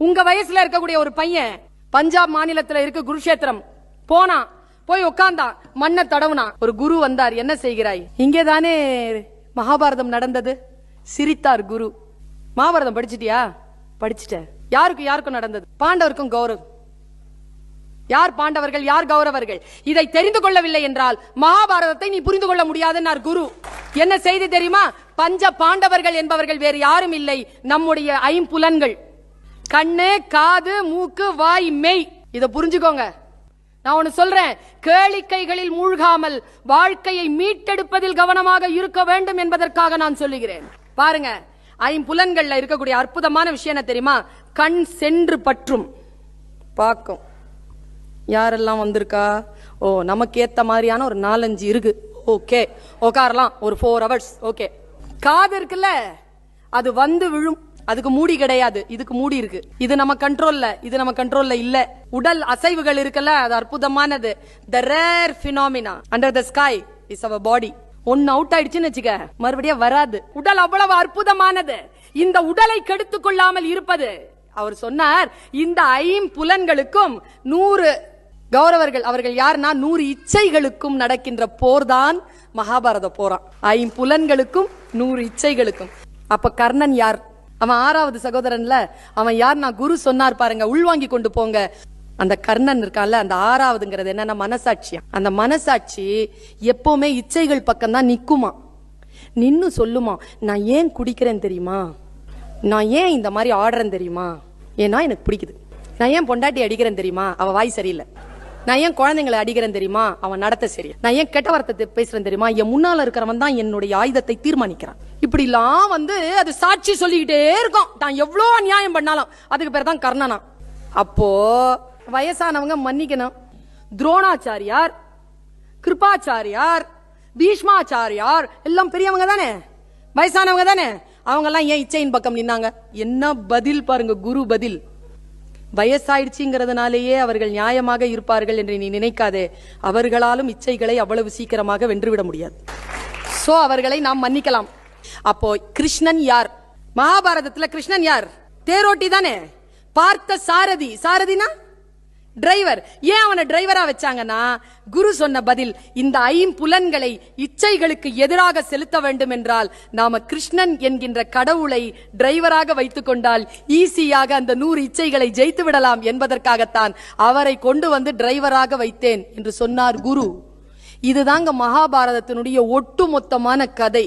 உங்க வயசுல இருக்கக்கூடிய ஒரு பையன் பஞ்சாப் மாநிலத்தில் இருக்க குருஷேத்திரம் போனா, போய் உட்கார்ந்தா, மண்ணை தடவுனா, ஒரு குரு வந்தார். என்ன செய்கிறாய்? இங்கேதானே மகாபாரதம் நடந்தது. சிரித்தார் குரு. மகாபாரதம் படிச்சிட்டியா? படிச்சுட்ட. யாருக்கும் நடந்தது? பாண்டவருக்கும் கௌரவம். யார் பாண்டவர்கள், யார் கௌரவர்கள்? இதை தெரிந்து கொள்ளவில்லை என்றால் மகாபாரதத்தை நீ புரிந்து கொள்ள முடியாதுன்னார் குரு. என்ன செய்தி தெரியுமா? பஞ்ச பாண்டவர்கள் என்பவர்கள் வேறு யாரும் இல்லை, நம்முடைய ஐம்புலன்கள். கண்ணு, காது, மூக்கு, வாய், மெய். இதை புரிஞ்சுக்கோங்க. நான் ஒன்னு சொல்றேன், கேளிக்கைகளில் மூழ்காமல் வாழ்க்கையை மீட்டெடுப்பதில் கவனமாக இருக்க வேண்டும் என்பதற்காக நான் சொல்லுகிறேன். பாருங்க, ஐம்புலன்கள்ல இருக்கக்கூடிய அற்புதமான விஷயம் என்ன தெரியுமா? கண் சென்று பற்றும், பார்க்கும். யாரெல்லாம் வந்திருக்கா? ஓ, நமக்கு ஏத்த மாதிரியான ஒரு 4-5 இருக்கு. ஓகே, உட்காரலாம் ஒரு 4 hours. ஓகே. காது இருக்குல்ல, அது வந்து விழும். அதுக்கு மூடி கிடையாது, இதுக்கு மூடி இருக்கு. இது நம்ம கண்ட்ரோல்ல, இது நம்ம கண்ட்ரோல்ல இல்ல. உடல் அசைவுகள் இருக்குல்ல, அது அற்புதமானது. The rare phenomena under the sky is our body. ஒன்னு அவுட் ஆயிடுச்சுன்னு வச்சுக்க, மறுபடியும் வராது. உடல் அவ்வளவு அற்புதமானது. இந்த உடலை கெடுத்துக் கொள்ளாமல் இருப்பது. அவர் சொன்னார், இந்த ஐம்புலன்களுக்கும் 100 கௌரவர்கள். அவர்கள் யாருன்னா 100 இச்சைகளுக்கும் நடக்கின்ற போர்தான் மகாபாரத போரான். ஐம்புலன்களுக்கும் 100 இச்சைகளுக்கும். அப்ப கர்ணன் யார்? அவன் 6வது சகோதரன்ல. அவன் யார்? நான் குரு சொன்னார் பாருங்க, உள்வாங்கி கொண்டு போங்க. அந்த கர்ணன் இருக்கான்ல, அந்த 6வதுங்கிறது என்னன்னா மனசாட்சியா. அந்த மனசாட்சி எப்பவுமே இச்சைகள் பக்கம் தான் நிக்குமா. நின்னு சொல்லுமா, நான் ஏன் குடிக்கிறேன் தெரியுமா, நான் ஏன் இந்த மாதிரி ஆடுறேன் தெரியுமா, ஏன்னா எனக்கு பிடிக்குது. நான் ஏன் பொண்டாட்டி அடிக்கிறேன் தெரியுமா, அவ வாய் சரியில்லை. நான் ஏன் குழந்தைங்களை அடிக்கிறேன் தெரியுமா, அவன் நடத்த சரி. நான் ஏன் கெட்ட வார்த்தை பேசுறேன் தெரியுமா, என் முன்னால இருக்கிறவன் தான் என்னுடைய ஆயுதத்தை தீர்மானிக்கிறான். இப்படி எல்லாம் அது சாட்சி சொல்லிக்கிட்டே இருக்கும். தான் எவ்வளவு அநியாயம் பண்ணாலும். அதுக்கு பேர் தான் கர்ணனா. அப்போ வயசானவங்க மன்னிக்கணும். துரோணாச்சாரியார், கிருபாச்சாரியார், பீஷ்மாச்சாரியார் எல்லாம் பெரியவங்க தானே, வயசானவங்க தானே. அவங்க எல்லாம் ஏன் இச்சையின் பக்கம் நின்னாங்க? என்ன பதில் பாருங்க, குரு பதில். வயசாயிடுச்சுங்கிறதுனாலேயே அவர்கள் நியாயமாக இருப்பார்கள் என்று நீ நினைக்காதே. அவர்களாலும் இச்சைகளை அவ்வளவு சீக்கிரமாக வென்றுவிட முடியாது. சோ அவர்களை நாம் மன்னிக்கலாம். அப்போ கிருஷ்ணன் யார்? மகாபாரதத்துல கிருஷ்ணன் யார்? தேரோட்டி தானே. பார்த்த சாரதி. சாரதினா டிரைவர். ஏன் அவனை டிரைவரா வச்சாங்கன்னா, குரு சொன்ன பதில், இந்த ஐம்புலன்களை இச்சைகளுக்கு எதிராக செலுத்த வேண்டும் என்றால் நாம கிருஷ்ணன் என்கின்ற கடவுளை டிரைவராக வைத்துக் கொண்டால் ஈஸியாக அந்த 100 இச்சைகளை ஜெயித்து விடலாம் என்பதற்காகத்தான் அவரை கொண்டு வந்து டிரைவராக வைத்தேன் என்று சொன்னார் குரு. இதுதாங்க மகாபாரதத்தினுடைய ஒட்டுமொத்தமான கதை.